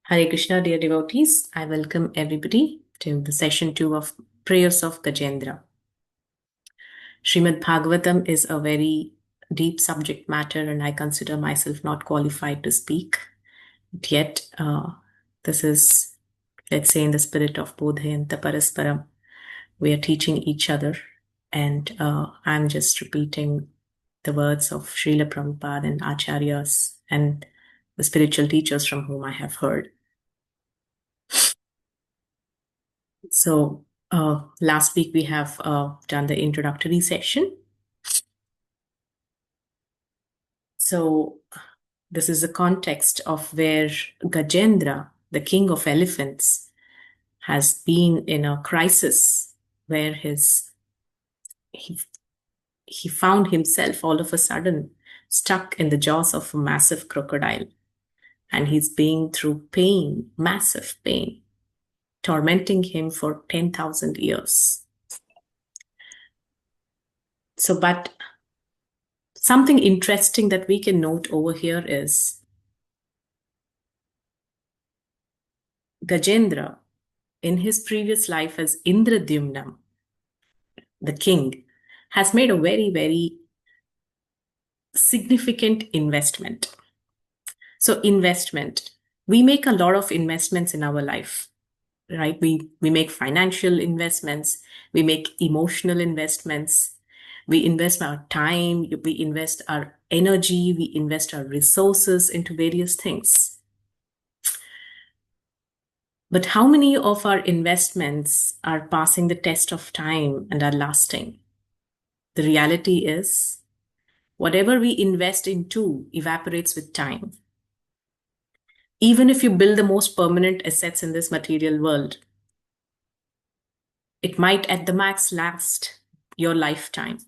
Hare Krishna, dear devotees. I welcome everybody to the session 2 of Prayers of Gajendra. Srimad Bhagavatam is a very deep subject matter, and I consider myself not qualified to speak. But yet, this is, let's say, in the spirit of Bodhayanta Parasparam. We are teaching each other, and I'm just repeating the words of Srila Prabhupada and Acharyas and the spiritual teachers from whom I have heard. So last week we have done the introductory session. So this is the context of where Gajendra, the king of elephants, has been in a crisis where he found himself all of a sudden stuck in the jaws of a massive crocodile, and he's being through pain, massive pain, tormenting him for 10,000 years. So, but something interesting that we can note over here is Gajendra, in his previous life as Indradyumna, the king, has made a very, very significant investment. So, investment. We make a lot of investments in our life, right? We make financial investments, we make emotional investments, we invest our time, we invest our energy, we invest our resources into various things. But how many of our investments are passing the test of time and are lasting? The reality is, whatever we invest into evaporates with time. Even if you build the most permanent assets in this material world, it might at the max last your lifetime.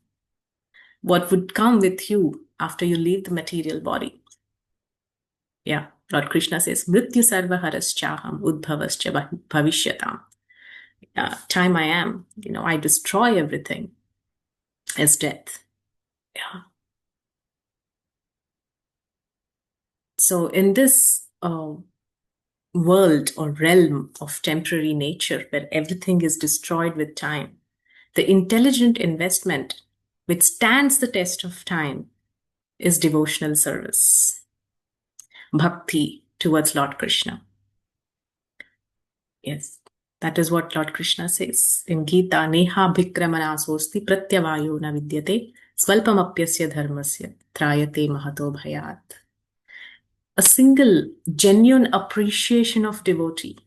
What would come with you after you leave the material body? Yeah, Lord Krishna says, Mrityu sarva haraschaham udbhavascha bhavishyatam. Time I am, I destroy everything as death. Yeah. So in this world or realm of temporary nature where everything is destroyed with time, the intelligent investment which stands the test of time is devotional service, bhakti towards Lord Krishna. Yes, that is what Lord Krishna says in Gita, Neha bhikramana sosti pratyavayo na vidyate swalpamapyasya dharmasya trayate mahato bhayat. A single genuine appreciation of devotee,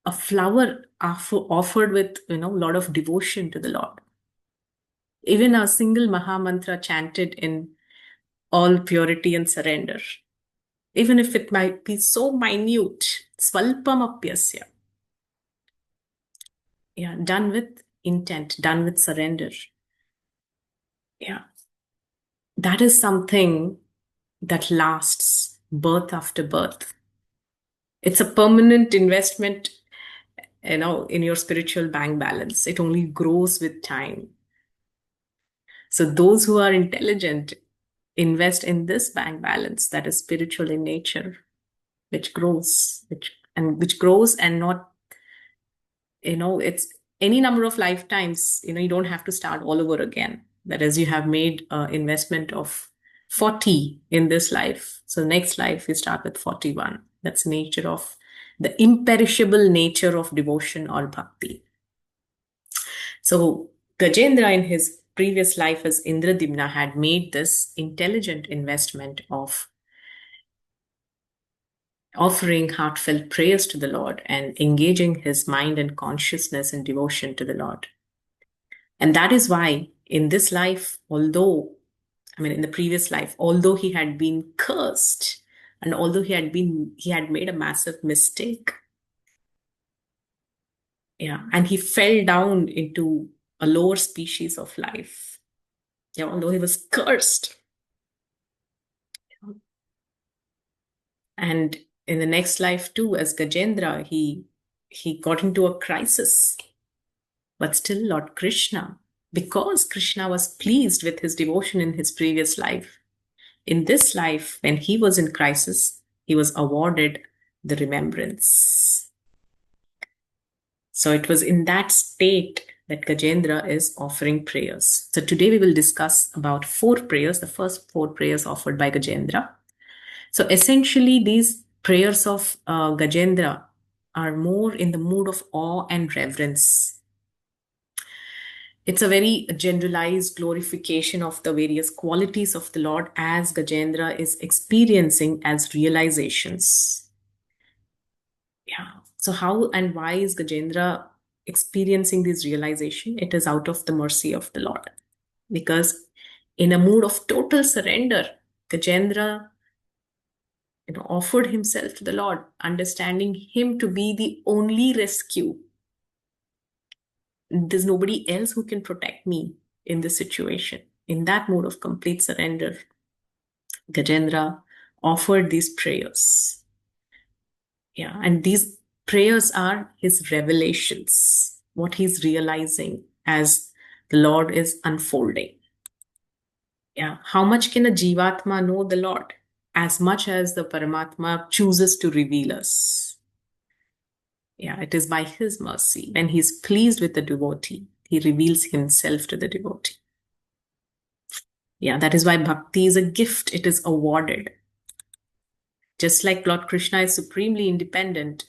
a flower offered with a lot of devotion to the Lord, even a single Maha Mantra chanted in all purity and surrender, even if it might be so minute, swalpamapyasya, done with intent, done with surrender. That is something that lasts birth after birth. It's a permanent investment, in your spiritual bank balance. It only grows with time. So those who are intelligent invest in this bank balance that is spiritual in nature, which grows, which grows and not, it's any number of lifetimes. You don't have to start all over again. That is, you have made an investment of 40 in this life. So next life you start with 41. That's the nature of the imperishable nature of devotion or bhakti. So Gajendra in his previous life as Indradyumna had made this intelligent investment of offering heartfelt prayers to the Lord and engaging his mind and consciousness in devotion to the Lord. And that is why in this life, in the previous life, although he had been cursed and although he had made a massive mistake, and he fell down into a lower species of life, although he was cursed. And in the next life too, as Gajendra, he got into a crisis. But still Lord Krishna, because Krishna was pleased with his devotion in his previous life, in this life, when he was in crisis, he was awarded the remembrance. So it was in that state that Gajendra is offering prayers. So today we will discuss about 4 prayers, the first 4 prayers offered by Gajendra. So essentially, these prayers of Gajendra are more in the mood of awe and reverence. It's a very generalized glorification of the various qualities of the Lord as Gajendra is experiencing as realizations. Yeah. So, how and why is Gajendra experiencing this realization? It is out of the mercy of the Lord. Because in a mood of total surrender, Gajendra offered himself to the Lord, understanding him to be the only rescue. There's nobody else who can protect me in this situation. In that mode of complete surrender, Gajendra offered these prayers. Yeah, and these prayers are his revelations, what he's realizing as the Lord is unfolding. Yeah, how much can a Jivatma know the Lord? As much as the Paramatma chooses to reveal us. Yeah, it is by his mercy. When he's pleased with the devotee, he reveals himself to the devotee. Yeah, that is why bhakti is a gift. It is awarded. Just like Lord Krishna is supremely independent,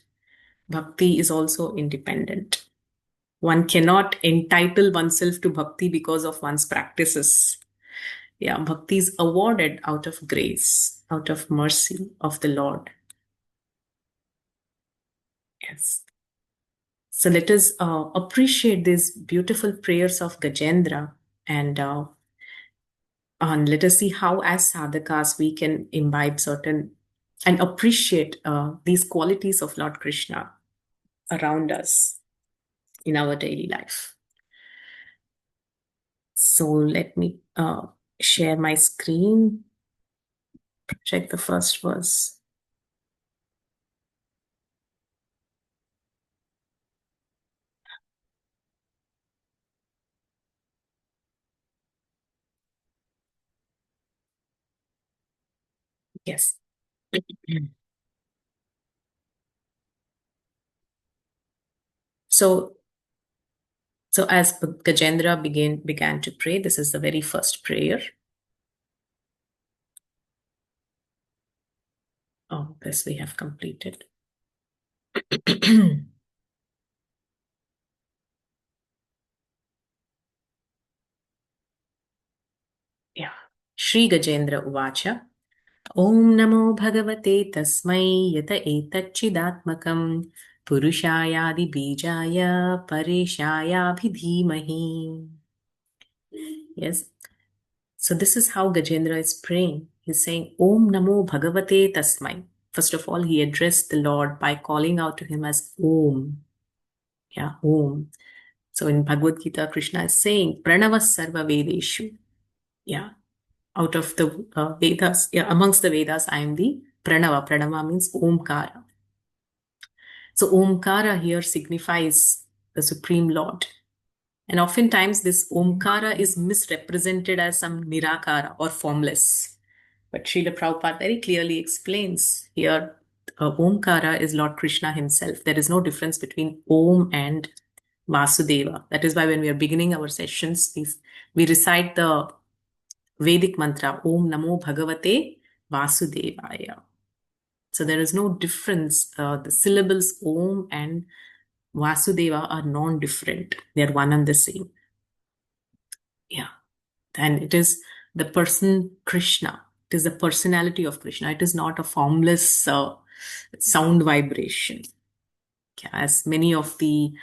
bhakti is also independent. One cannot entitle oneself to bhakti because of one's practices. Yeah, bhakti is awarded out of grace, out of mercy of the Lord. Yes. So let us appreciate these beautiful prayers of Gajendra and let us see how, as sadhakas, we can imbibe certain and appreciate these qualities of Lord Krishna around us in our daily life. So let me share my screen. Check the first verse. Yes. So as Gajendra began to pray, this is the very first prayer. Oh, this we have completed. Yeah. Shri Gajendra Uvacha. Om Namo Bhagavate Tasmai Yata Etacchidatmakam Purushayadi Bijaya Pareshaya Bhidhimahi. Yes. So this is how Gajendra is praying. He's saying, Om Namo Bhagavate Tasmai. First of all, he addressed the Lord by calling out to him as Om. Yeah, Om. So in Bhagavad Gita, Krishna is saying, Pranava Sarva Vedeshu. Yeah, out of the Vedas, yeah, amongst the Vedas, I am the Pranava. Pranava means Omkara. So Omkara here signifies the Supreme Lord. And oftentimes this Omkara is misrepresented as some Nirakara or formless. But Srila Prabhupada very clearly explains here, Omkara is Lord Krishna himself. There is no difference between Om and Vasudeva. That is why when we are beginning our sessions, we recite the Vedic mantra, Om Namo Bhagavate Vasudevaya. So there is no difference. The syllables Om and Vasudeva are non-different. They are one and the same. Yeah. And it is the person Krishna. It is the personality of Krishna. It is not a formless sound vibration. Yeah, as many of the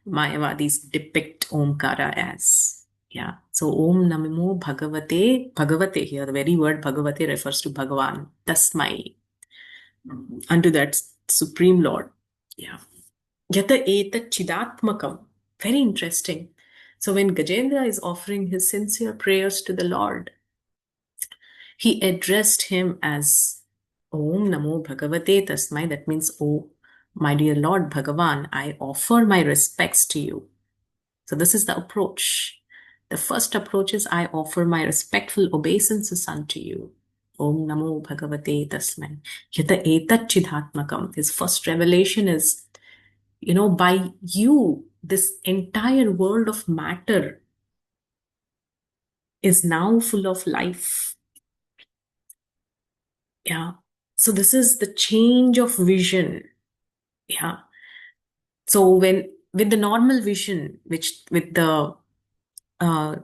Mayavadis depict Omkara as. Yeah. So Om Namo Bhagavate. Bhagavate here, the very word Bhagavate refers to Bhagavan. Tasmai. Unto that Supreme Lord. Yeah. Yata eta chidatmakam. Very interesting. So when Gajendra is offering his sincere prayers to the Lord, he addressed him as Om Namo Bhagavate Tasmai. That means, oh, my dear Lord Bhagavan, I offer my respects to you. So this is the approach. The first approach is I offer my respectful obeisances unto you. Om Namo Bhagavate Tasmai. Yata etat chidatmakam. His first revelation is, by you, this entire world of matter is now full of life. Yeah. So this is the change of vision. Yeah. So when with the normal vision, which with uh, the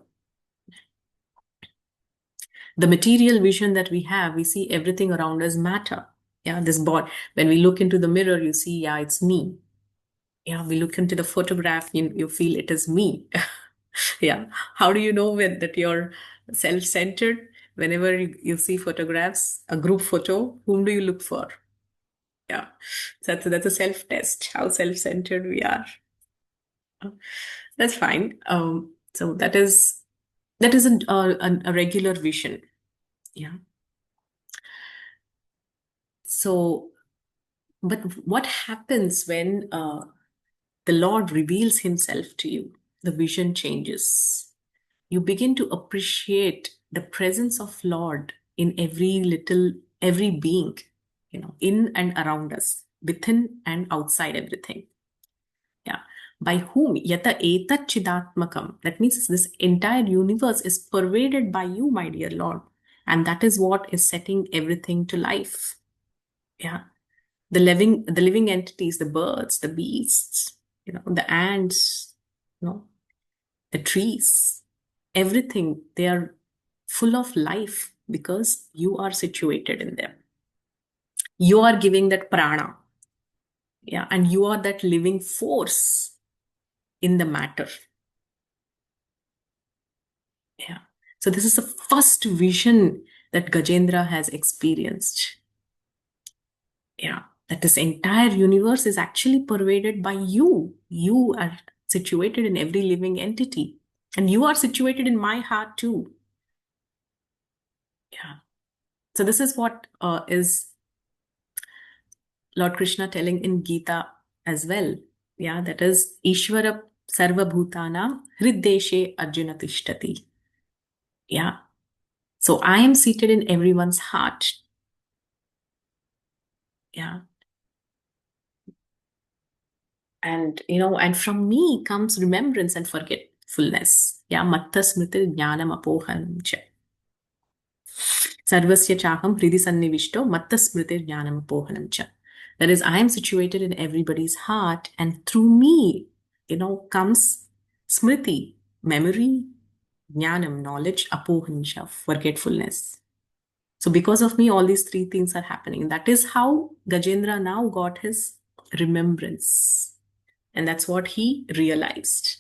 material vision that we have, we see everything around us matter. Yeah, this body. When we look into the mirror, you see, yeah, it's me. Yeah, we look into the photograph, you feel it is me. Yeah. How do you know that you're self-centered? Whenever you see photographs, a group photo, whom do you look for? Yeah. So that's a self-test, how self-centered we are. That's fine. So that isn't a regular vision. Yeah. So, but what happens when the Lord reveals Himself to you? The vision changes. You begin to appreciate the presence of Lord in every being, in and around us, within and outside everything. Yeah. By whom? Yata etat chidatmakam. That means this entire universe is pervaded by you, my dear Lord. And that is what is setting everything to life. Yeah. The living entities, the birds, the beasts, the ants, the trees, everything, they are full of life because you are situated in them. You are giving that prana. Yeah. And you are that living force in the matter. Yeah. So this is the first vision that Gajendra has experienced. Yeah. That this entire universe is actually pervaded by you. You are situated in every living entity. And you are situated in my heart too. Yeah. So this is what is Lord Krishna telling in Gita as well. Yeah, that is Ishvara Sarva Bhutana Hriddeshe Arjuna Tishtati. Yeah. So I am seated in everyone's heart. Yeah. And from me comes remembrance and forgetfulness. Yeah, Matta Smriti Jnanam Apohanam Cha. Sarvasya Chaham Hridi Sannivishto Matta Smriti Jnanam Apohanam Cha. That is, I am situated in everybody's heart, and through me, comes Smriti, memory, Jnanam, knowledge, Apohancha, forgetfulness. So because of me, all these three things are happening. That is how Gajendra now got his remembrance. And that's what he realized.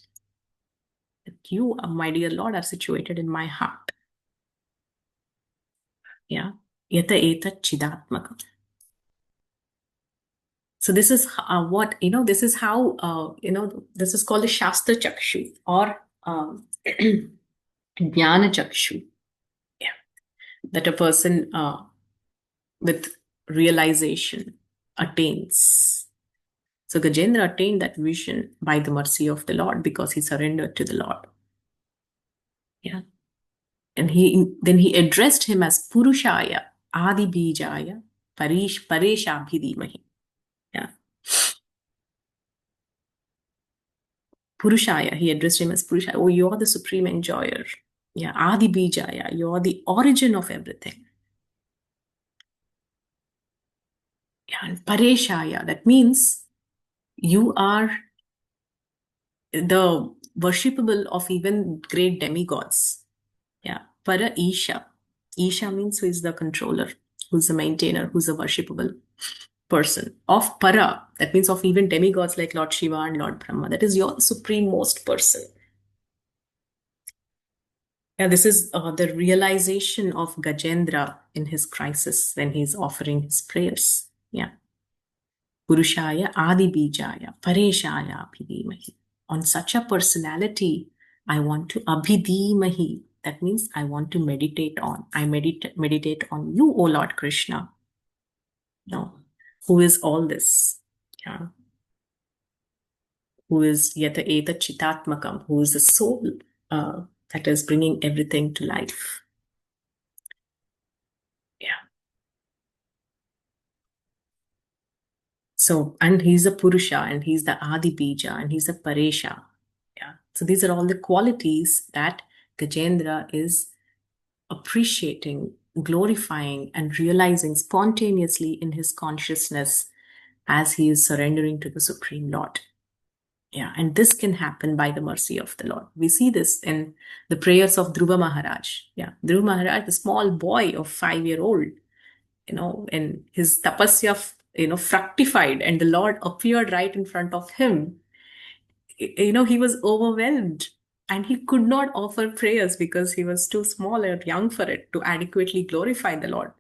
That you, my dear Lord, are situated in my heart. Yeah. Yata eta chidatmakam. So this is this is how, this is called the Shastra Chakshu or Jnana Chakshu. Yeah. That a person with realization attains. So Gajendra attained that vision by the mercy of the Lord because he surrendered to the Lord. Yeah. And he addressed him as Purushaya, Adi Bijaya, Pareshabhidimahi. Yeah. Purushaya, he addressed him as Purushaya. Oh, you're the supreme enjoyer. Yeah, Adi Bijaya, you're the origin of everything. Yeah, and Pareshaya, that means you are the worshipable of even great demigods. Yeah, Para Isha. Isha means who is the controller, who's the maintainer, who's the worshipable person of Para. That means of even demigods like Lord Shiva and Lord Brahma. That is your supreme most person. Yeah, this is the realization of Gajendra in his crisis when he's offering his prayers. Yeah. Purushaya Adi Bijaya Pareshaya Abhidimahi. On such a personality, I want to Abhidimahi. That means I want to meditate on. I meditate on you, O Lord Krishna. No, who is all this? Yeah. Who is Yata Eta Chitatmakam, who is the soul that is bringing everything to life. Yeah. So, and he's a Purusha, and he's the Adi Bija, and he's a Paresha. Yeah. So these are all the qualities that Gajendra is appreciating, glorifying, and realizing spontaneously in his consciousness as he is surrendering to the Supreme Lord. Yeah, and this can happen by the mercy of the Lord. We see this in the prayers of Dhruva Maharaj. Yeah, Dhruva Maharaj, the small boy of 5 year old, and his tapasya, fructified, and the Lord appeared right in front of him. He was overwhelmed, and he could not offer prayers because he was too small or young for it to adequately glorify the Lord.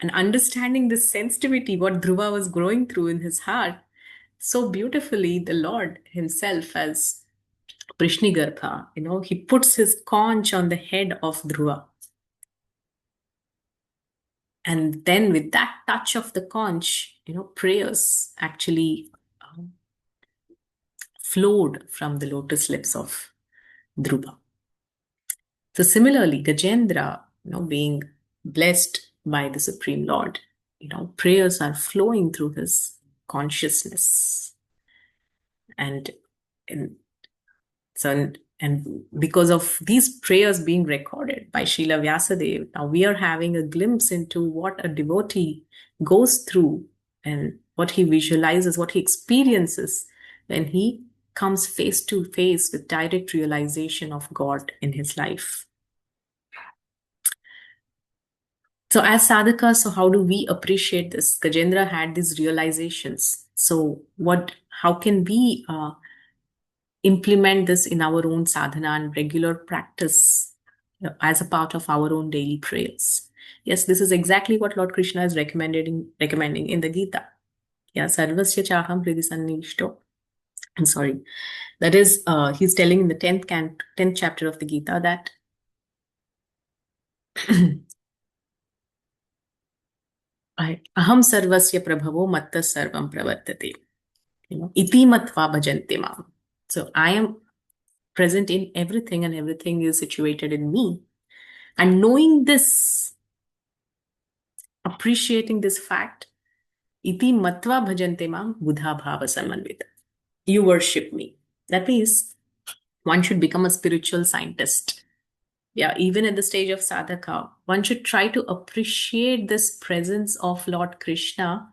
And understanding this sensitivity, what Dhruva was growing through in his heart, so beautifully, the Lord himself, as Prishnigarbha, he puts his conch on the head of Dhruva. And then with that touch of the conch, prayers actually flowed from the lotus lips of Dhruva. So similarly, Gajendra, being blessed by the Supreme Lord, prayers are flowing through his consciousness. And, and so, and because of these prayers being recorded by Srila Vyasadeva, now we are having a glimpse into what a devotee goes through and what he visualizes, what he experiences when he comes face to face with direct realization of God in his life. So as sadhakas, so how do we appreciate this? Gajendra had these realizations. So how can we implement this in our own sadhana and regular practice, as a part of our own daily prayers? Yes, this is exactly what Lord Krishna is recommending in the Gita. Yeah, sarvasya chaham hridi sannishto. I'm sorry. That is, he's telling in the 10th chapter of the Gita that aham sarvasya prabhavo matta sarvam pravartate. Iti matva bhajante mam. So I am present in everything, and everything is situated in me. And knowing this, appreciating this fact, iti matva bhajante mam buddha bhava samanvita. You worship me. That means one should become a spiritual scientist. Yeah, even at the stage of sadhaka, one should try to appreciate this presence of Lord Krishna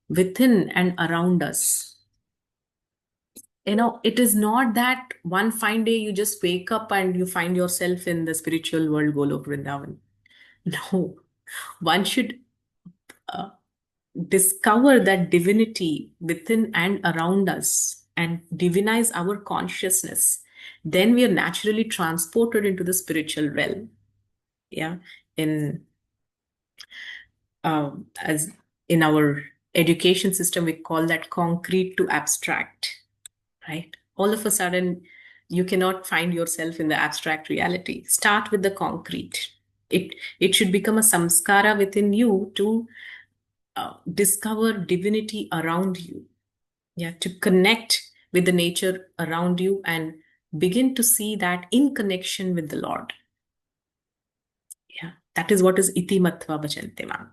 within and around us. It is not that one fine day you just wake up and you find yourself in the spiritual world, Golok Vrindavan. No, one should uh, discover that divinity within and around us and divinize our consciousness. Then we are naturally transported into the spiritual realm. Yeah, in as in our education system, we call that concrete to abstract. Right? All of a sudden, you cannot find yourself in the abstract reality. Start with the concrete. It should become a samskara within you to discover divinity around you. Yeah, to connect with the nature around you and begin to see that in connection with the Lord. Yeah, that is what is iti matva bhajante mam.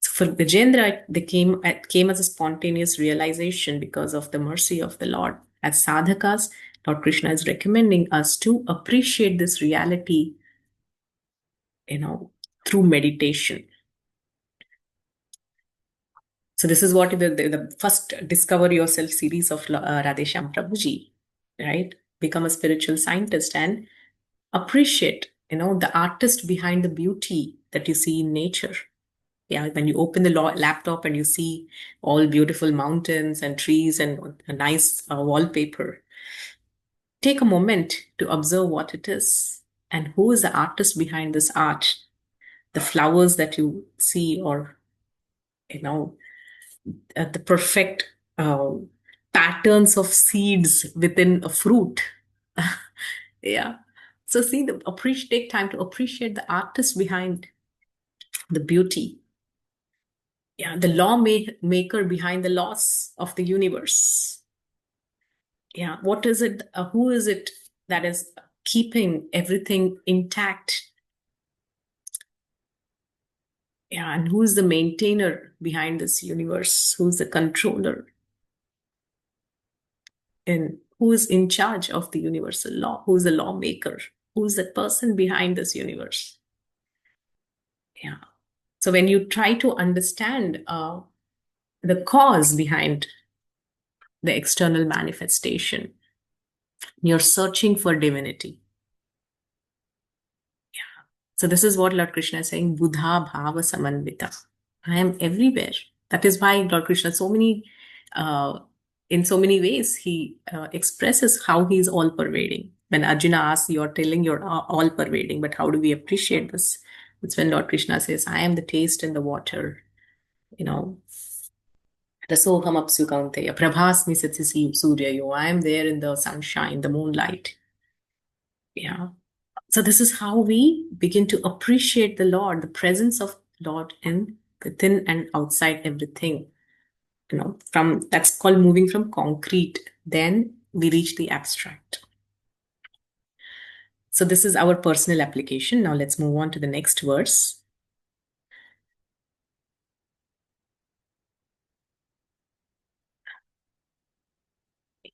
For Gajendra, it came as a spontaneous realization because of the mercy of the Lord. As sadhakas, Lord Krishna is recommending us to appreciate this reality, through meditation. So this is what the first Discover Yourself series of Radheshyam Prabhuji, right? Become a spiritual scientist and appreciate, the artist behind the beauty that you see in nature. Yeah, when you open the laptop and you see all beautiful mountains and trees and a nice wallpaper, take a moment to observe what it is and who is the artist behind this art. The flowers that you see, or the perfect patterns of seeds within a fruit. Yeah. So take time to appreciate the artist behind the beauty. Yeah, the lawmaker behind the laws of the universe. Yeah, what is it? Who is it that is keeping everything intact? Yeah, and who's the maintainer behind this universe? Who's the controller? And who is in charge of the universal law? Who's the lawmaker? Who's the person behind this universe? Yeah. So when you try to understand the cause behind the external manifestation, you're searching for divinity. So this is what Lord Krishna is saying, Buddha Bhava Samanvita. I am everywhere. That is why Lord Krishna, uh, in so many ways, he expresses how he is all pervading. When Arjuna asks, you're telling you're all pervading, but how do we appreciate this? It's when Lord Krishna says, I am the taste in the water, you know, Rasoham apsu kaunteya, prabhasmi satsisi suryayo. I am there in the sunshine, the moonlight. Yeah. So this is how we begin to appreciate the Lord, the presence of Lord in within and outside everything. From that's called moving from concrete. Then we reach the abstract. So this is our personal application. Now let's move on to the next verse.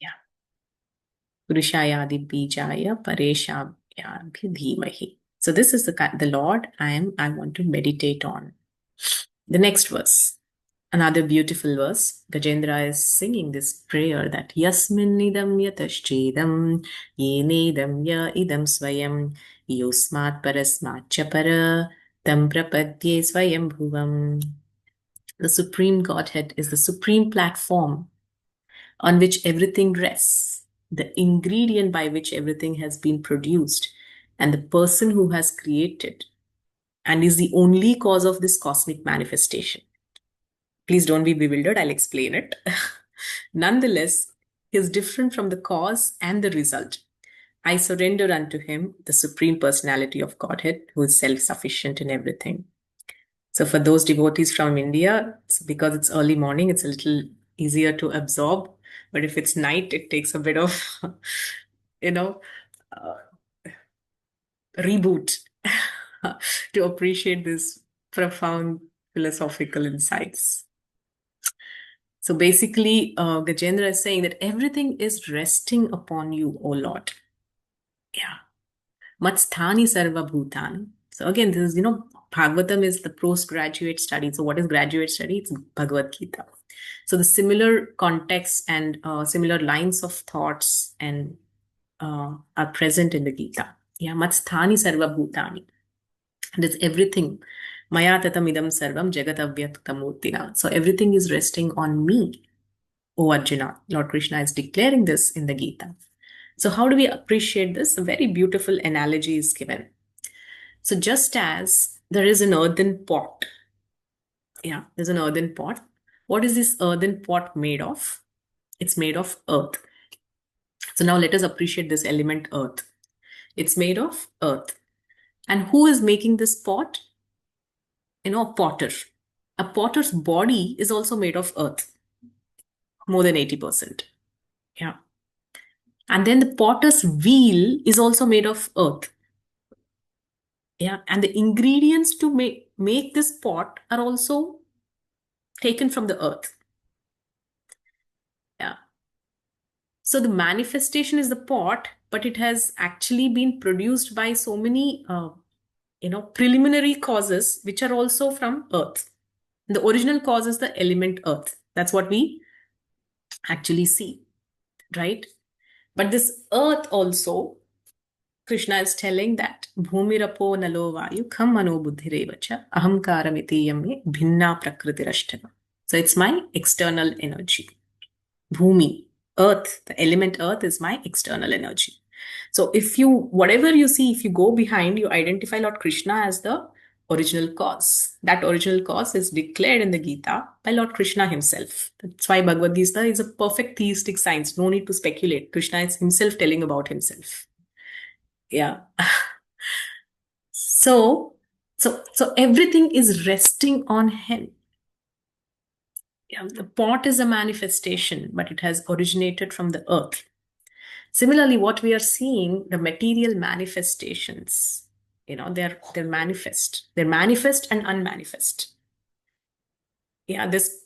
Yeah. Purushaya Bijaya Pareshaya Dhimahi. So this is the Lord I want to meditate on. The next verse. Another beautiful verse. Gajendra is singing this prayer that Yasmin idam yataschedam yenedam ya idam swayam yosmat parasmat chapara tam prapadye swayam bhuvam. The Supreme Godhead is the supreme platform on which everything rests, the ingredient by which everything has been produced, and the person who has created and is the only cause of this cosmic manifestation. Please don't be bewildered, I'll explain it. Nonetheless, he is different from the cause and the result. I surrender unto him, the Supreme Personality of Godhead, who is self sufficient in everything. So, for those devotees from India, because it's early morning, it's a little easier to absorb. But if it's night, it takes a bit of, you know, uh, reboot to appreciate these profound philosophical insights. So basically, Gajendra is saying that everything is resting upon you, O Lord. Yeah. Matsthani sarva bhutani. So again, this is, Bhagavatam is the postgraduate study. So what is graduate study? It's Bhagavad Gita. So the similar context and similar lines of thoughts and are present in the Gita. Yeah, Matsthani sarva bhutani. And it's everything. Maya tatam idam sarvam jagat avyaktamurtina. So everything is resting on me. O Arjuna, Lord Krishna is declaring this in the Gita. So, how do we appreciate this? A very beautiful analogy is given. So, just as there is an earthen pot, there's an earthen pot. What is this earthen pot made of? It's made of earth. So, now let us appreciate this element earth. It's made of earth. And who is making this pot? A potter. A potter's body is also made of earth, more than 80%. Yeah. And then the potter's wheel is also made of earth. Yeah. And the ingredients to make this pot are also taken from the earth. Yeah. So the manifestation is the pot, but it has actually been produced by so many, preliminary causes, which are also from earth. The original cause is the element earth. That's what we actually see, right? But this earth also, Krishna is telling that Bhumirapo nalo vayu kham mano buddhirevacha ahamkaramiti yame bhinna prakritirashtana. So it's my external energy. Bhumi, earth, the element earth is my external energy. So whatever you see, if you go behind, you identify Lord Krishna as the original cause. That original cause is declared in the Gita by Lord Krishna himself. That's why Bhagavad Gita is a perfect theistic science. No need to speculate. Krishna is himself telling about himself. Yeah. So everything is resting on him. Yeah, the pot is a manifestation, but it has originated from the earth. Similarly, what we are seeing, the material manifestations, they're manifest. They're manifest and unmanifest. Yeah, this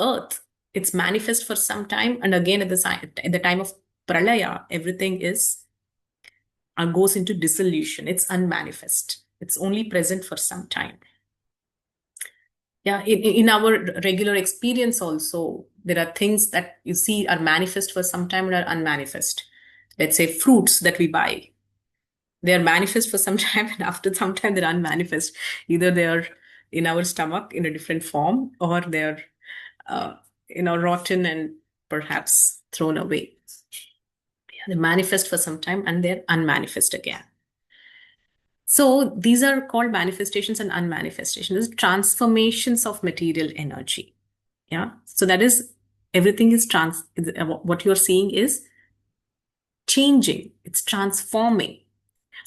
earth, it's manifest for some time, and again at the time of pralaya, everything goes into dissolution. It's unmanifest. It's only present for some time. Yeah, in our regular experience also, there are things that you see are manifest for some time and are unmanifest. Let's say fruits that we buy, they are manifest for some time, and after some time they're unmanifest. Either they are in our stomach in a different form, or they're uh, rotten and perhaps thrown away. Yeah, they manifest for some time and they're unmanifest again. So these are called manifestations and unmanifestations. These are transformations of material energy. Yeah. So that is, everything is what you're seeing is changing, it's transforming,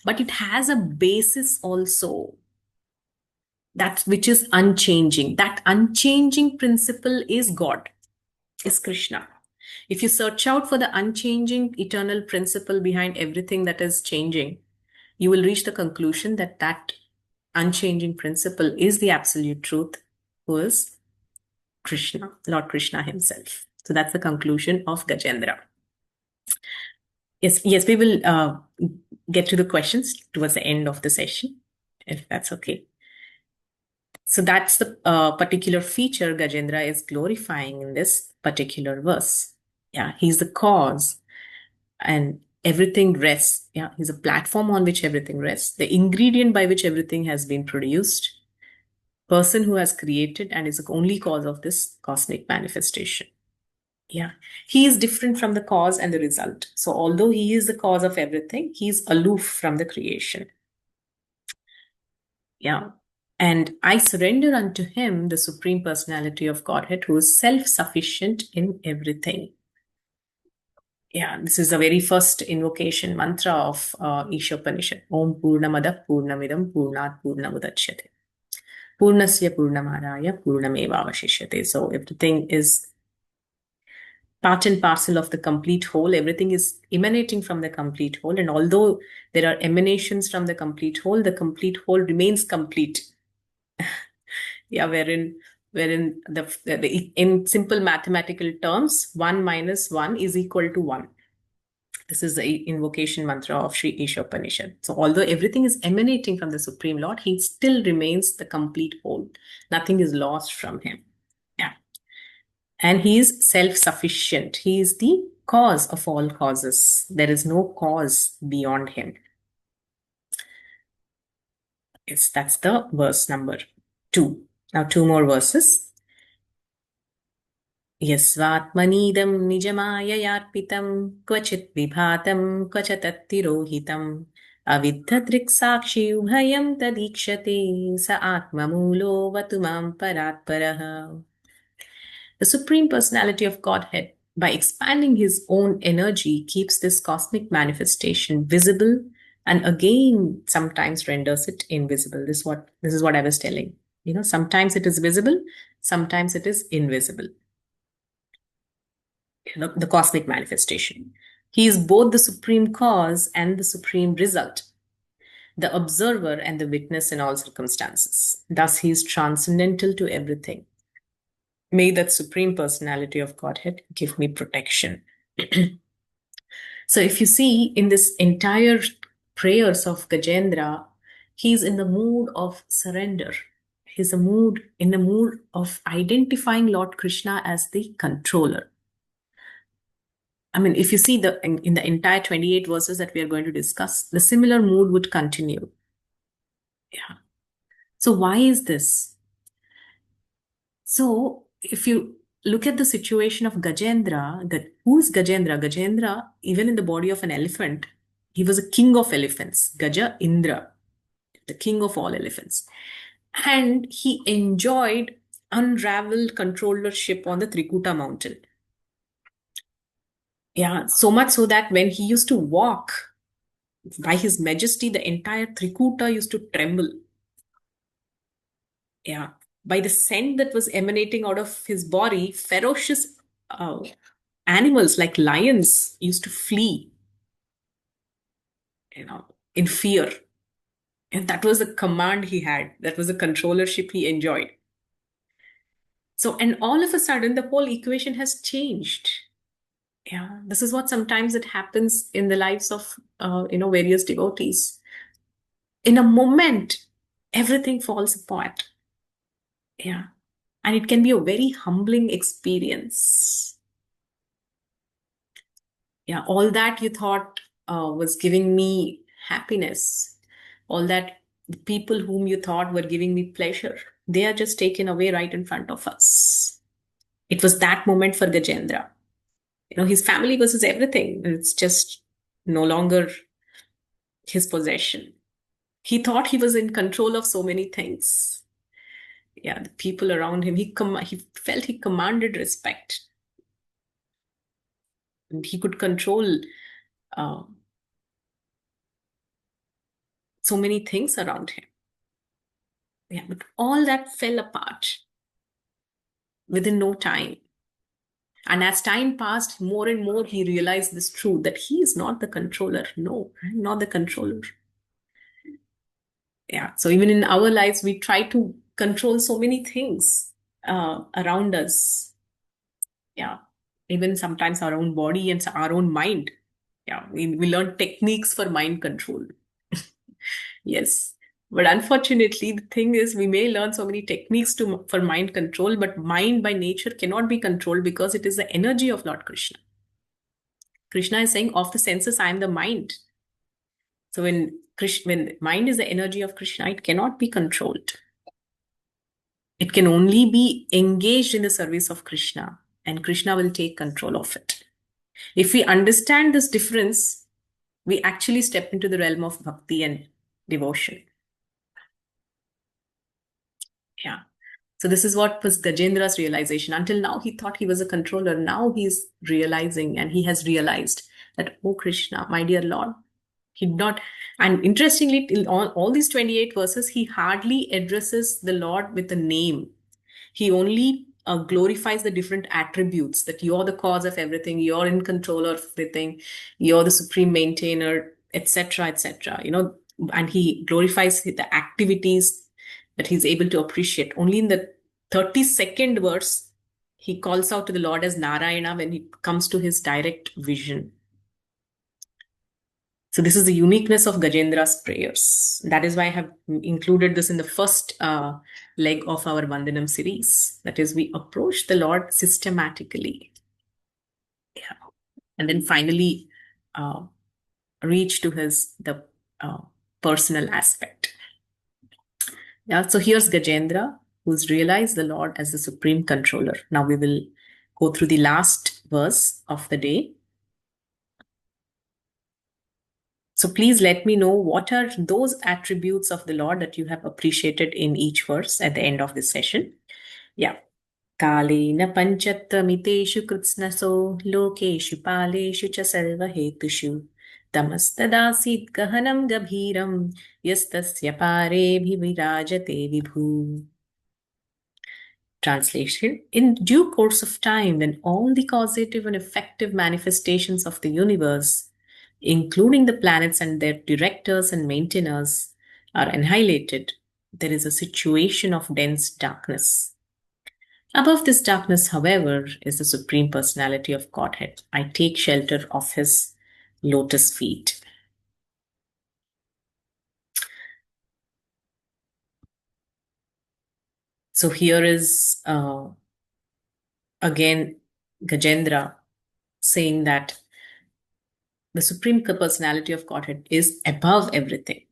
but it has a basis also, that which is unchanging. That unchanging principle is God, is Krishna. If you search out for the unchanging eternal principle behind everything that is changing, you will reach the conclusion that that unchanging principle is the absolute truth, who is Krishna, Lord Krishna himself. So that's the conclusion of Gajendra. Yes, we will get to the questions towards the end of the session, if that's okay. So that's the particular feature Gajendra is glorifying in this particular verse. Yeah, he's the cause and everything rests. Yeah, he's a platform on which everything rests, the ingredient by which everything has been produced, person who has created and is the only cause of this cosmic manifestation. Yeah, he is different from the cause and the result. So although he is the cause of everything, he is aloof from the creation. Yeah. And I surrender unto him, the Supreme Personality of Godhead, who is self-sufficient in everything. Yeah, this is the very first invocation mantra of Ishopanishad. Om Purnamada Purnamidam Purnat Purnamudachyate. Purnasya Purnamaraya Purnamevavashishyate. So everything is part and parcel of the complete whole. Everything is emanating from the complete whole. And although there are emanations from the complete whole remains complete. Yeah, wherein in simple mathematical terms, 1 minus 1 is equal to 1. This is the invocation mantra of Sri Ishopanishad. So although everything is emanating from the Supreme Lord, he still remains the complete whole. Nothing is lost from him. Yeah. And he is self-sufficient. He is the cause of all causes. There is no cause beyond him. Yes, that's the verse number 2. Now 2 more verses. यस्वात्मनीदं निजमाययार्पितं क्वचित् विभातं क्वच तत्तिरोहितम् अविद्धदृक्साक्षि उभयं तदीक्षते स आत्ममूलोऽवतु मां परात्परः. The Supreme Personality of Godhead, by expanding his own energy, keeps this cosmic manifestation visible and again sometimes renders it invisible. This is what I was telling. Sometimes it is visible, sometimes it is invisible. The cosmic manifestation. He is both the supreme cause and the supreme result, the observer and the witness in all circumstances. Thus, he is transcendental to everything. May that Supreme Personality of Godhead give me protection. So if you see in this entire prayers of Gajendra, he's in the mood of surrender. He's in the mood of identifying Lord Krishna as the controller. I mean, if you see in the entire 28 verses that we are going to discuss, the similar mood would continue. Yeah. So why is this? So if you look at the situation of Gajendra, who is Gajendra? Gajendra, even in the body of an elephant, he was a king of elephants, Gaja Indra, the king of all elephants. And he enjoyed unraveled controllership on the Trikuta mountain. Yeah, so much so that when he used to walk, by his majesty, the entire Trikuta used to tremble. Yeah, by the scent that was emanating out of his body, ferocious animals like lions used to flee, in fear. And that was a command he had. That was a controllership he enjoyed. So, and all of a sudden, the whole equation has changed. Yeah, this is what sometimes it happens in the lives of, various devotees. In a moment, everything falls apart. Yeah. And it can be a very humbling experience. Yeah. All that you thought was giving me happiness, all that the people whom you thought were giving me pleasure, they are just taken away right in front of us. It was that moment for Gajendra. His family was his everything. It's just no longer his possession. He thought he was in control of so many things. Yeah, the people around him, he felt he commanded respect. And he could control uh, so many things around him. Yeah, but all that fell apart within no time. And as time passed, more and more he realized this truth that he is not the controller. No, I'm not the controller. Yeah. So even in our lives, we try to control so many things around us. Yeah. Even sometimes our own body and our own mind. Yeah. We learn techniques for mind control. Yes. But unfortunately, the thing is, we may learn so many techniques for mind control, but mind by nature cannot be controlled because it is the energy of Lord Krishna. Krishna is saying, of the senses, I am the mind. So when mind is the energy of Krishna, it cannot be controlled. It can only be engaged in the service of Krishna, and Krishna will take control of it. If we understand this difference, we actually step into the realm of bhakti and devotion. Yeah. So this is what was Gajendra's realization. Until now, he thought he was a controller. Now he's realizing, and he has realized that, oh Krishna, my dear Lord, he did not. And interestingly, in all these 28 verses, he hardly addresses the Lord with a name. He only glorifies the different attributes, that you're the cause of everything, you're in control of everything, you're the supreme maintainer, etc., etc. And he glorifies the activities that he's able to appreciate. Only in the 32nd verse, he calls out to the Lord as Narayana when he comes to his direct vision. So this is the uniqueness of Gajendra's prayers. That is why I have included this in the first leg of our Vandanam series. That is, we approach the Lord systematically. Yeah. And then finally reach to the personal aspect. Yeah. So here's Gajendra, who's realized the Lord as the supreme controller. Now we will go through the last verse of the day. So please let me know what are those attributes of the Lord that you have appreciated in each verse at the end of this session. Yeah. Kalena panchattvamiteshu kritsnaso lokeshu paleshu cha sarvahetushu tamastadasit gahanam gabhiram yastasya pare bhivirajate vibhu. Translation: in due course of time, when all the causative and effective manifestations of the universe, including the planets and their directors and maintainers, are annihilated, there is a situation of dense darkness. Above this darkness, however, is the Supreme Personality of Godhead. I take shelter of his lotus feet. So here is again Gajendra saying that the Supreme Personality of Godhead is above everything.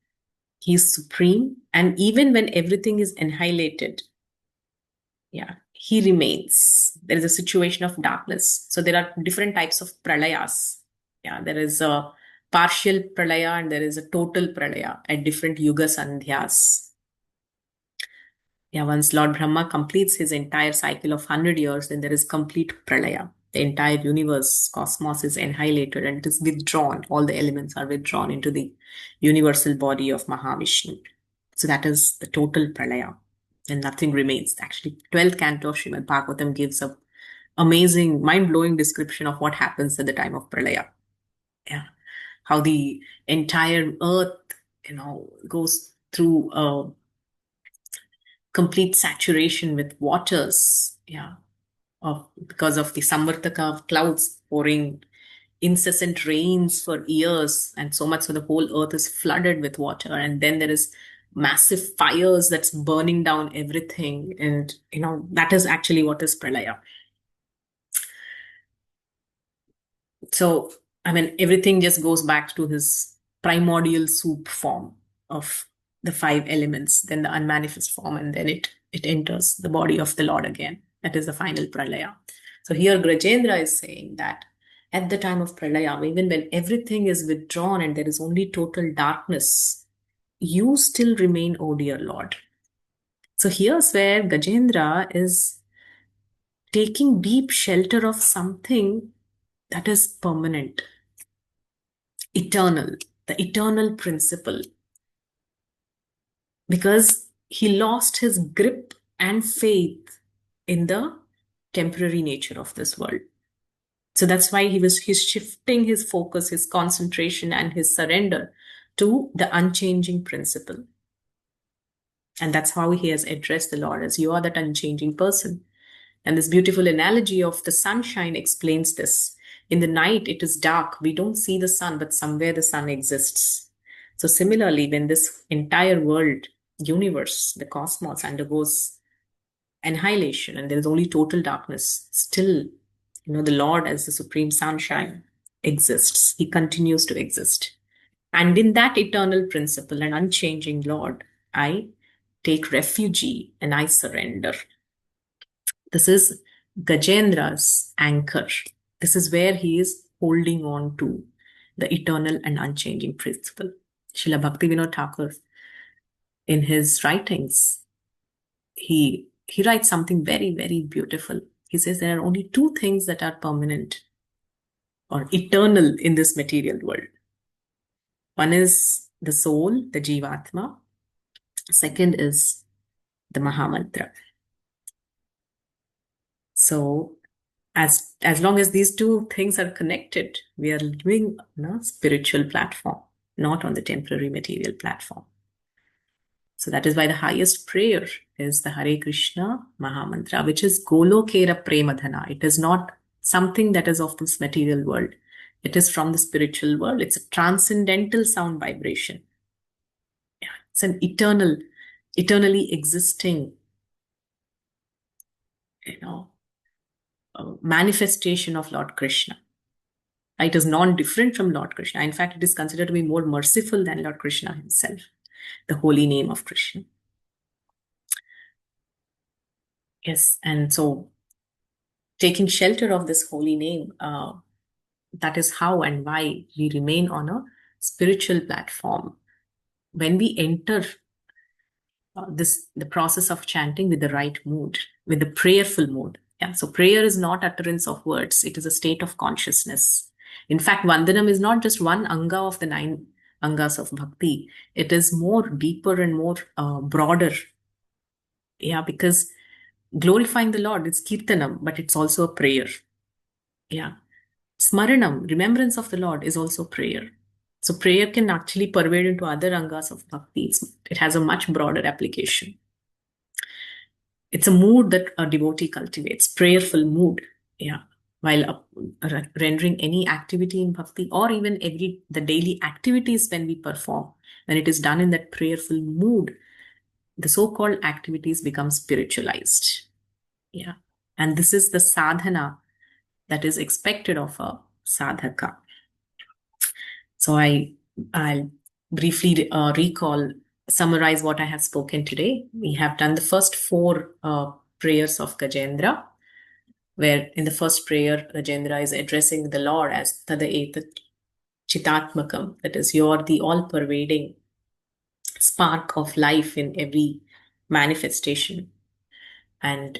He is supreme, and even when everything is annihilated, yeah, he remains. There is a situation of darkness. So there are different types of pralayas. Yeah, there is a partial pralaya and there is a total pralaya at different yuga sandhyas. Yeah, once Lord Brahma completes his entire cycle of 100 years, then there is complete pralaya. The entire universe, cosmos is annihilated and it is withdrawn. All the elements are withdrawn into the universal body of Mahavishnu. So that is the total pralaya. And nothing remains. Actually, 12th canto of Srimad Bhagavatam gives a amazing, mind-blowing description of what happens at the time of pralaya. Yeah. How the entire earth, goes through complete saturation with waters, because of the Samvartaka of clouds pouring incessant rains for years, and so much so the whole earth is flooded with water. And then there is massive fires that's burning down everything. And, that is actually what is Pralaya. So, I mean, everything just goes back to his primordial soup form of the five elements, then the unmanifest form, and then it enters the body of the Lord again. That is the final Pralaya. So here Gajendra is saying that at the time of Pralaya, even when everything is withdrawn and there is only total darkness, you still remain, O dear Lord. So here's where Gajendra is taking deep shelter of something that is permanent, eternal, the eternal principle. Because he lost his grip and faith in the temporary nature of this world. So that's why he's shifting his focus, his concentration, and his surrender to the unchanging principle. And that's how he has addressed the Lord as, you are that unchanging person. And this beautiful analogy of the sunshine explains this. In the night, it is dark. We don't see the sun, but somewhere the sun exists. So similarly, when this entire world, universe, the cosmos undergoes annihilation and there is only total darkness, still, the Lord as the supreme sunshine exists. He continues to exist. And in that eternal principle and unchanging Lord, I take refuge and I surrender. This is Gajendra's anchor. This is where he is holding on to the eternal and unchanging principle. Srila Bhaktivinoda Thakur, in his writings, he writes something very, very beautiful. He says there are only two things that are permanent or eternal in this material world. One is the soul, the Jivatma. Second is the Mahamantra. So as long as these two things are connected, we are living on a spiritual platform, not on the temporary material platform. So that is why the highest prayer is the Hare Krishna Mahamantra, which is Golokera Premadhana. It is not something that is of this material world. It is from the spiritual world. It's a transcendental sound vibration. Yeah, it's an eternally existing, manifestation of Lord Krishna. It is non-different from Lord Krishna. In fact, it is considered to be more merciful than Lord Krishna himself, the holy name of Krishna. Yes, and so taking shelter of this holy name, that is how and why we remain on a spiritual platform. When we enter the process of chanting with the right mood, with the prayerful mood. Yeah, so prayer is not utterance of words. It is a state of consciousness. In fact, Vandanam is not just one anga of the 9 angas of bhakti. It is more deeper and more broader. Yeah, because glorifying the Lord, it's kirtanam, but it's also a prayer. Yeah. Smaranam, remembrance of the Lord, is also prayer. So prayer can actually pervade into other angas of bhakti. It has a much broader application. It's a mood that a devotee cultivates, prayerful mood. Yeah. While rendering any activity in bhakti, or even the daily activities when we perform, when it is done in that prayerful mood, the so-called activities become spiritualized. Yeah. And this is the sadhana that is expected of a sadhaka. So I'll briefly summarize what I have spoken today. We have done the first 4 prayers of Gajendra, where in the first prayer, Gajendra is addressing the Lord as Tadaetat Chitatmakam, that is, you're the all-pervading spark of life in every manifestation. And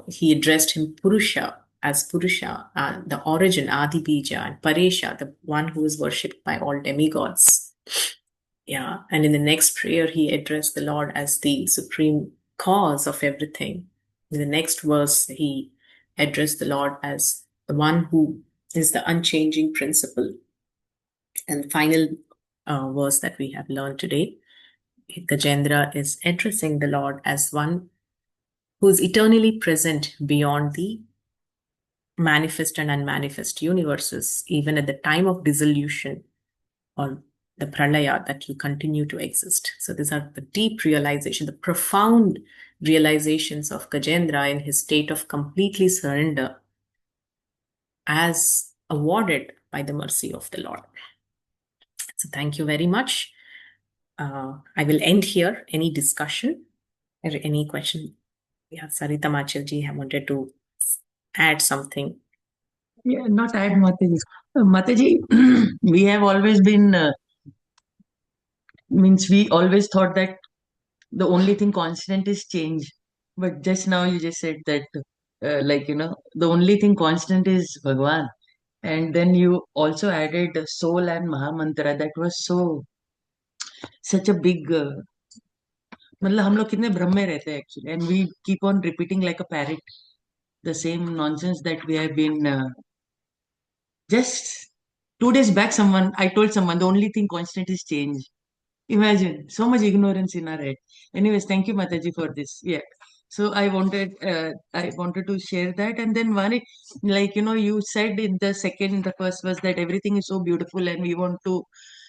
he addressed him Purusha, as Purusha, the origin, Adi Bija, and Paresha, the one who is worshipped by all demigods. Yeah, and in the next prayer, he addressed the Lord as the supreme cause of everything. In the next verse, he addressed the Lord as the one who is the unchanging principle. And the final verse that we have learned today, Gajendra is addressing the Lord as one who is eternally present beyond the manifest and unmanifest universes, even at the time of dissolution or the pralaya, that you continue to exist. So these are the deep realization, the profound realizations of Gajendra in his state of completely surrender as awarded by the mercy of the Lord. So thank you very much. I will end here. Any discussion or any question? Yeah, Sarita Machilji, I wanted to add something. Yeah, not add Mataji. Mataji, we have always been, means we always thought that the only thing constant is change. But just now you just said that, the only thing constant is Bhagwan. And then you also added the soul and Mahamantra. That was such a big, मतलब हम लोग कितने भ्रम में रहते हैं actually. And we keep on repeating like a parrot the same nonsense that we have been just 2 days back. I told someone the only thing constant is change. Imagine so much ignorance in our head. Anyways, thank you, Mataji, for this. Yeah. So I wanted to share that, and then one, you said in the first verse that everything is so beautiful, and we want to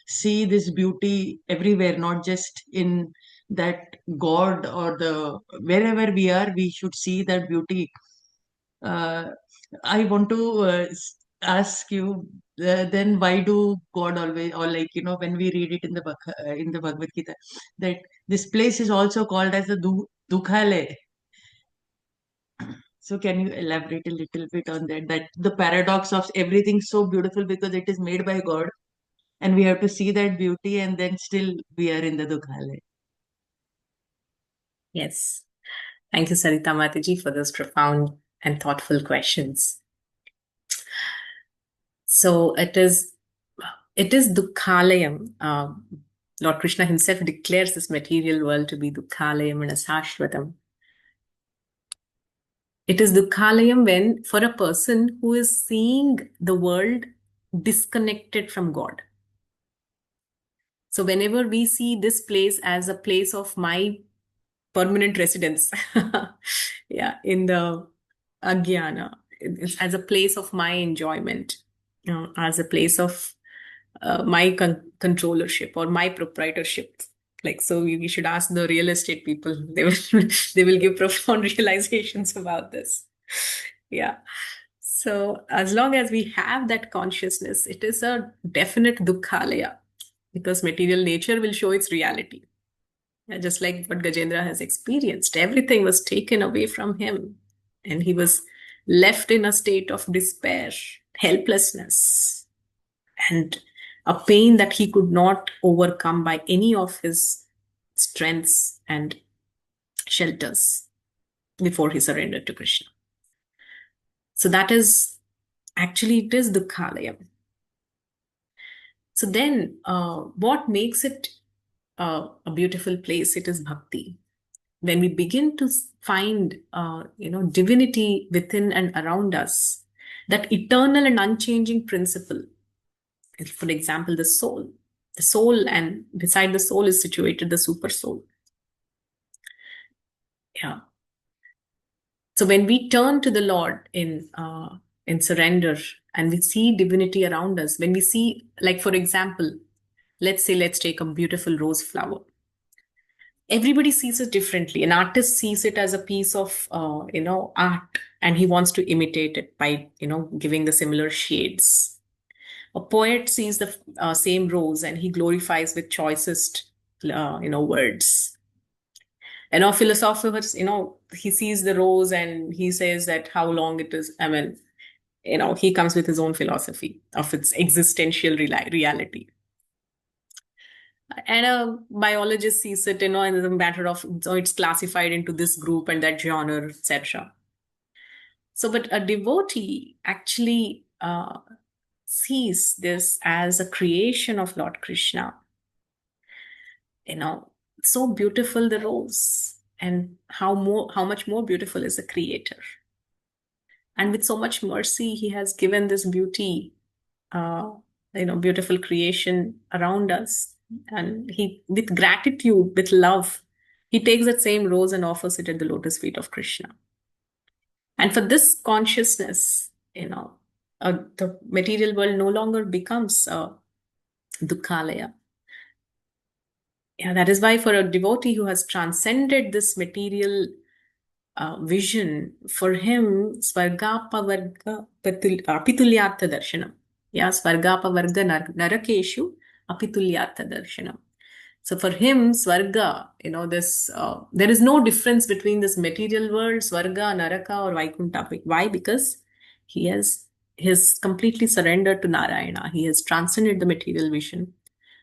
see this beauty everywhere, not just in that God or the wherever we are, we should see that beauty. uh, I want to ask you, then why do God always, or when we read it in the Bhagavad Gita, that this place is also called as the Dukhale. So can you elaborate a little bit on that? That the paradox of everything so beautiful because it is made by God, and we have to see that beauty, and then still we are in the Dukhale. Yes. Thank you, Sarita Mataji, for those profound and thoughtful questions. So it is Dukhalayam. Lord Krishna himself declares this material world to be Dukhalayam and Asashvatam. It is Dukhalayam when, for a person who is seeing the world disconnected from God. So whenever we see this place as a place of my permanent residence, yeah, in the Agyana, it's as a place of my enjoyment, as a place of my controllership or my proprietorship. Like, so you should ask the real estate people. They will they will give profound realizations about this. Yeah. So as long as we have that consciousness, it is a definite dukkhalaya, because material nature will show its reality. Yeah, just like what Gajendra has experienced, everything was taken away from him, and he was left in a state of despair, helplessness, and a pain that he could not overcome by any of his strengths and shelters before he surrendered to Krishna. So that is actually, it is Dukkhalayam. So then, what makes it a beautiful place? It is bhakti. When we begin to find, divinity within and around us, that eternal and unchanging principle. For example, the soul, and beside the soul is situated the super soul. Yeah. So when we turn to the Lord in surrender, and we see divinity around us, when we see, like, for example, let's take a beautiful rose flower. Everybody sees it differently. An artist sees it as a piece of art, and he wants to imitate it by giving the similar shades. A poet sees the same rose, and he glorifies with choicest words. And our philosophers, he sees the rose and he says that how long it is. I mean, he comes with his own philosophy of its existential reality. And a biologist sees it, as a matter of, so it's classified into this group and that genre, etc. So, but a devotee actually sees this as a creation of Lord Krishna. So beautiful the rose, and how much more beautiful is the creator. And with so much mercy, he has given this beauty, beautiful creation around us. And he, with gratitude, with love, he takes that same rose and offers it at the lotus feet of Krishna. And for this consciousness, the material world no longer becomes a dukkhalaya. Yeah, that is why for a devotee who has transcended this material vision, for him, svargapavarga apitulyartha darshanam. Yeah, svargapavarga narakeshu apitulyartha darshanam. So for him, Svarga, this there is no difference between this material world, Svarga, Naraka, or Vaikuntha. Why? Because he has completely surrendered to Narayana. He has transcended the material vision.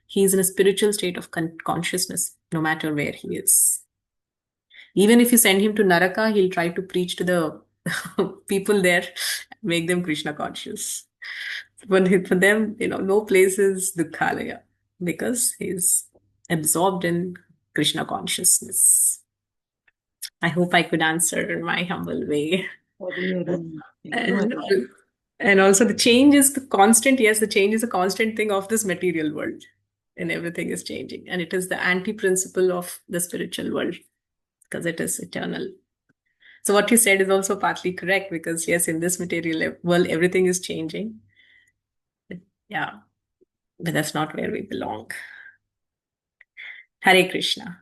He is in a spiritual state of consciousness, no matter where he is. Even if you send him to Naraka, he'll try to preach to the people there, make them Krishna conscious. But for them, no place is Dukkhalaya because he's absorbed in Krishna consciousness. I hope I could answer in my humble way. Thank you, And, Mataji. and also the change is the constant. Yes, the change is a constant thing of this material world. And everything is changing. And it is the anti-principle of the spiritual world because it is eternal. So what you said is also partly correct because yes, in this material world, everything is changing. Yeah, but that's not where we belong. Hare Krishna.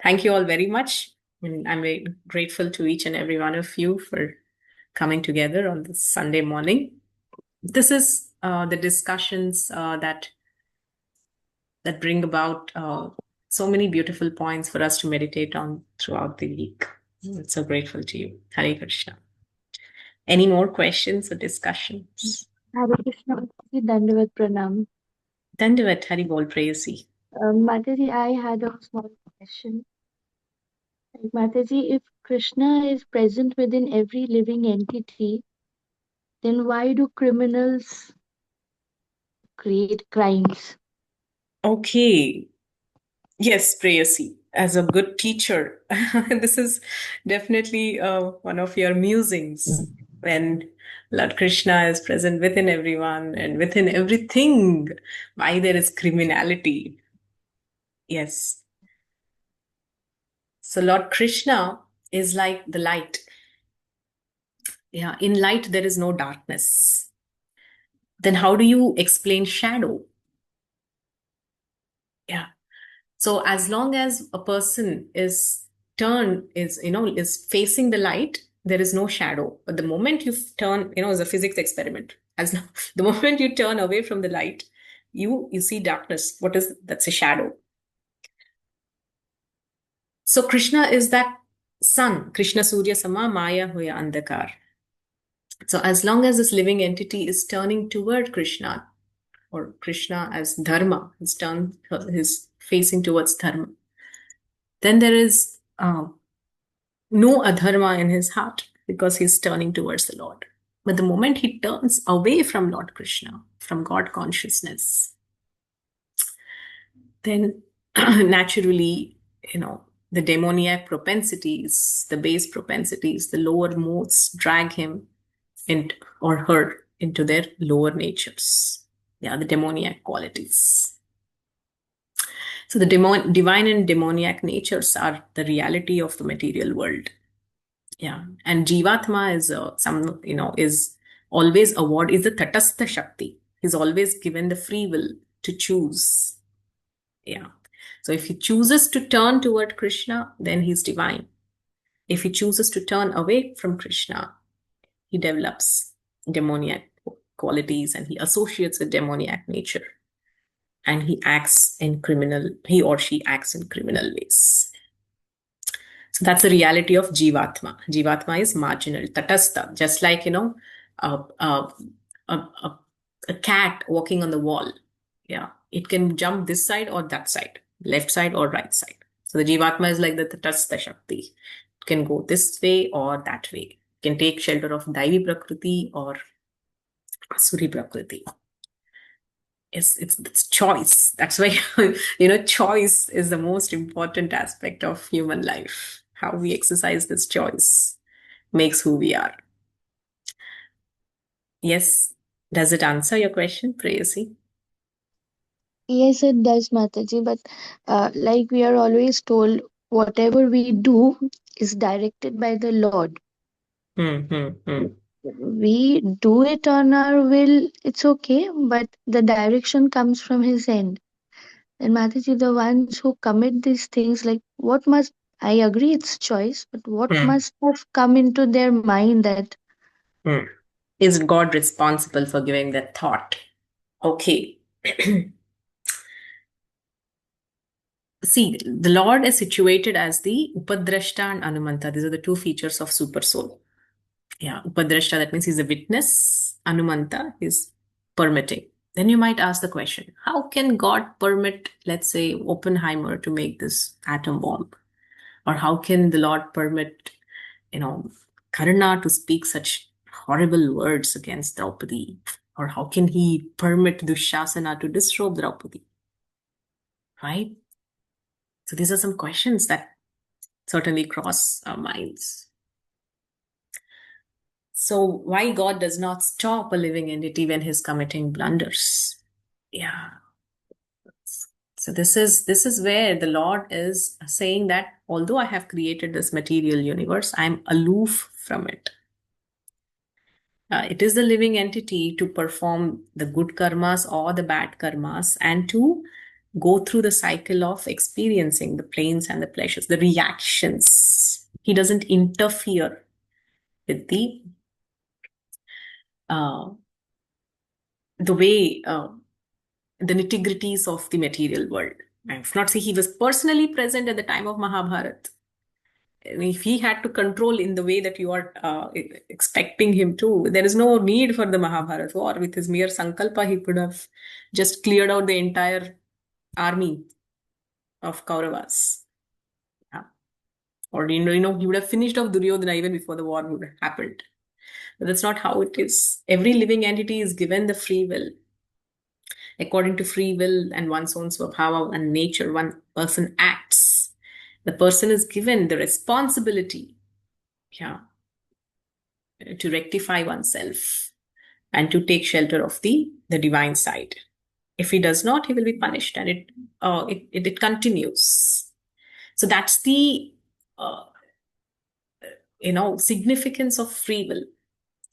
Thank you all very much. And I'm very grateful to each and every one of you for coming together on this Sunday morning. This is the discussions that bring about so many beautiful points for us to meditate on throughout the week. I'm so grateful to you. Hare Krishna. Any more questions or discussions? Hare Krishna, Mataji, Dandavat Pranam. Dandavat, Hari Bol Prayasi. Mataji, I had a small question. Mataji, if Krishna is present within every living entity, then why do criminals create crimes? Okay. Yes, Prayasi. As a good teacher, this is definitely one of your musings when Lord Krishna is present within everyone and within everything. Why there is criminality? Yes. So Lord Krishna is like the light. Yeah, in light there is no darkness. Then how do you explain shadow? Yeah. So as long as a person is facing the light, there is no shadow. But the moment you turn, it's a physics experiment. The moment you turn away from the light, you see darkness. That's a shadow. So Krishna is that sun. Krishna Surya Sama Maya Hoya Andhakar. So as long as this living entity is turning toward Krishna, or Krishna as Dharma, is facing towards Dharma, then there is no adharma in his heart because he's turning towards the Lord. But the moment he turns away from Lord Krishna, from God consciousness, then naturally, the demoniac propensities, the base propensities, the lower modes drag him or her into their lower natures. Yeah, the demoniac qualities. So the divine and demoniac natures are the reality of the material world. Yeah, and Jivatma is always is the Tatastha Shakti. He's always given the free will to choose. Yeah. So if he chooses to turn toward Krishna, then he's divine. If he chooses to turn away from Krishna, he develops demoniac qualities and he associates with demoniac nature. And he or she acts in criminal ways. So that's the reality of Jivatma. Jivatma is marginal, tatastha, just like, a, a, a, a cat walking on the wall. Yeah, it can jump this side or that side, left side or right side. So the Jivatma is like the tatastha Shakti. It can go this way or that way. It can take shelter of Daivi Prakriti or Asuri Prakriti. It's choice. That's why, choice is the most important aspect of human life. How we exercise this choice makes who we are. Yes. Does it answer your question, Prayasi? Yes, it does, Mataji, but like we are always told, whatever we do is directed by the Lord. We do it on our will, it's okay, but the direction comes from His end. And Mataji, the ones who commit these things, like what must, I agree it's choice, but what must have come into their mind that Is God responsible for giving that thought? Okay. See, the Lord is situated as the Upadrashta and Anumanta. These are the two features of Super Soul. Yeah, Upadrashta, that means he's a witness. Anumanta is permitting. Then you might ask the question, how can God permit, let's say, Oppenheimer to make this atom bomb? Or how can the Lord permit, Karna to speak such horrible words against Draupadi? Or how can he permit Dushasana to disrobe Draupadi? Right? So these are some questions that certainly cross our minds. So why God does not stop a living entity when he's committing blunders? Yeah. So this is where the Lord is saying that although I have created this material universe, I'm aloof from it. It is the living entity to perform the good karmas or the bad karmas and to go through the cycle of experiencing the pains and the pleasures, the reactions. He doesn't interfere with the way the nitty-gritties of the material world. I would not say he was personally present at the time of Mahabharata. If he had to control in the way that you are expecting him to, there is no need for the Mahabharata war. With his mere sankalpa, he could have just cleared out the entire army of Kauravas. Yeah. Or, he would have finished off Duryodhana even before the war would have happened. But that's not how it is. Every living entity is given the free will. According to free will and one's own swabhava and nature, one person acts. The person is given the responsibility, to rectify oneself and to take shelter of the divine side. If he does not, he will be punished, and it continues. So that's the significance of free will.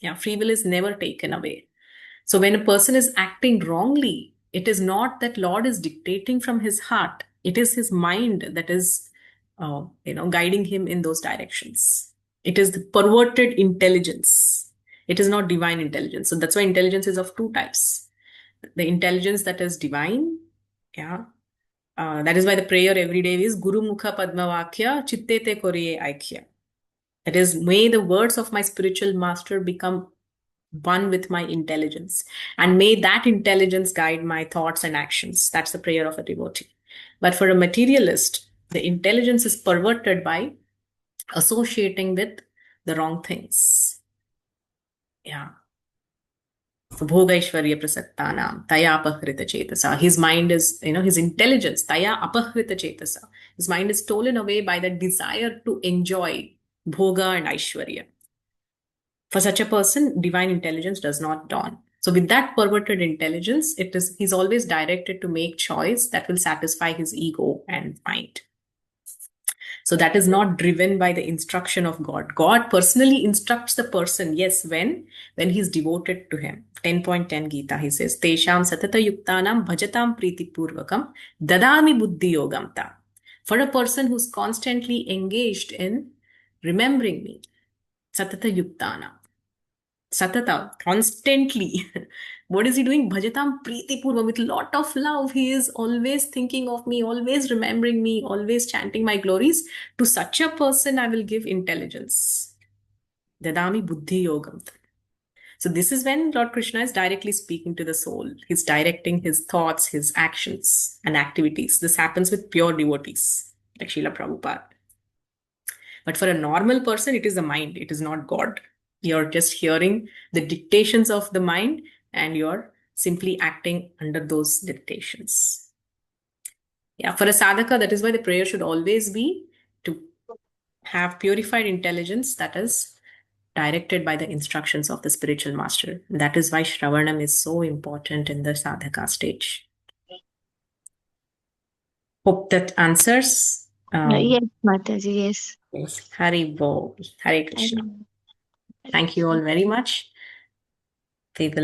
Yeah, free will is never taken away. So when a person is acting wrongly, it is not that Lord is dictating from his heart. It is his mind that is, guiding him in those directions. It is the perverted intelligence. It is not divine intelligence. So that's why intelligence is of two types. The intelligence that is divine, that is why the prayer every day is Guru Mukha Padmavakya Chittete Koriye Aikya. That is, may the words of my spiritual master become one with my intelligence, and may that intelligence guide my thoughts and actions. That's the prayer of a devotee. But for a materialist, the intelligence is perverted by associating with the wrong things. Yeah. Bhogaishwarya prasaktanam taya apahrita chetasa. His mind is, his intelligence, taya apahrita chetasa. His mind is stolen away by the desire to enjoy bhoga and aishwarya. For such a person, divine intelligence does not dawn. So with that perverted intelligence, he's always directed to make choice that will satisfy his ego and mind. So that is not driven by the instruction of God. God personally instructs the person, yes, when he's devoted to him. 10.10 Gita, he says, Tesham satata yuktanam bhajatam priti purvakam dadami buddhi yogam ta. For a person who's constantly engaged in remembering me, satata yuktanam. Satata, constantly. What is he doing? Bhajatam Priti Purva, with lot of love. He is always thinking of me, always remembering me, always chanting my glories. To such a person, I will give intelligence. Dadami Buddhi Yogam. So this is when Lord Krishna is directly speaking to the soul. He's directing his thoughts, his actions and activities. This happens with pure devotees, like Srila Prabhupada. But for a normal person, it is the mind. It is not God. You're just hearing the dictations of the mind and you're simply acting under those dictations. Yeah, for a sadhaka, that is why the prayer should always be to have purified intelligence that is directed by the instructions of the spiritual master. That is why Shravanam is so important in the sadhaka stage. Hope that answers. Yes, Mataji, yes. Yes. Hari Bol. Hare Krishna. And Thank you all very much. We will